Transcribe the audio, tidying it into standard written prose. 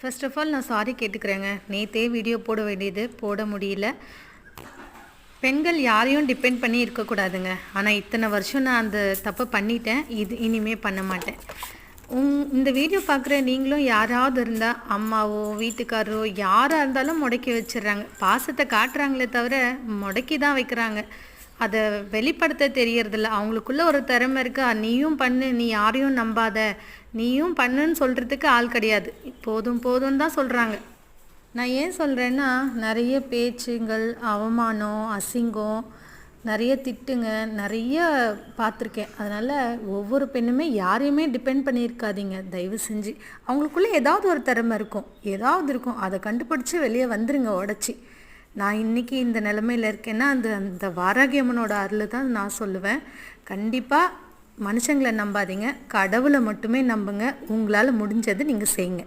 First of all நான் sorry கேட்டுக்கிறேங்க. நேற்றே video போட வேண்டியது போட முடியல. பெண்கள் யாரையும் டிபெண்ட் பண்ணி இருக்கக்கூடாதுங்க. ஆனால் இத்தனை வருஷம் நான் அந்த தப்பை பண்ணிட்டேன். இனிமே பண்ண மாட்டேன். இந்த வீடியோ பார்க்குற நீங்களும் யாராவது இருந்தால் அம்மாவோ வீட்டுக்காரரோ யாராக இருந்தாலும் முடக்கி வச்சிடுறாங்க. பாசத்தை காட்டுறாங்களே தவிர முடக்கி தான் வைக்கிறாங்க. அதை வெளிப்படுத்த தெரியறதில்ல. அவங்களுக்குள்ள ஒரு திறமை இருக்கா, நீயும் பண்ணு, நீ யாரையும் நம்பாத, நீயும் பண்ணுன்னு சொல்கிறதுக்கு ஆள் கிடையாது. போதும் போதும் தான் சொல்கிறாங்க. நான் ஏன் சொல்கிறேன்னா, நிறைய பேச்சுங்கள், அவமானம், அசிங்கம், நிறைய திட்டுங்க, நிறைய பார்த்துருக்கேன். அதனால் ஒவ்வொரு பெண்ணுமே யாரையுமே டிபெண்ட் பண்ணியிருக்காதீங்க தயவு செஞ்சு. அவங்களுக்குள்ளே ஏதாவது ஒரு திறமை இருக்கும், ஏதாவது இருக்கும். அதை கண்டுபிடிச்சி வெளியே வந்துருங்க உடச்சி. நான் இன்றைக்கி இந்த நிலமையில் இருக்கேன்னா அந்த வாராகி அம்மனோட அருள் தான் நான் சொல்லுவேன். கண்டிப்பாக மனுஷங்களை நம்பாதீங்க, கடவுளை மட்டுமே நம்புங்க. உங்களால் முடிஞ்சது நீங்கள் செய்யுங்க.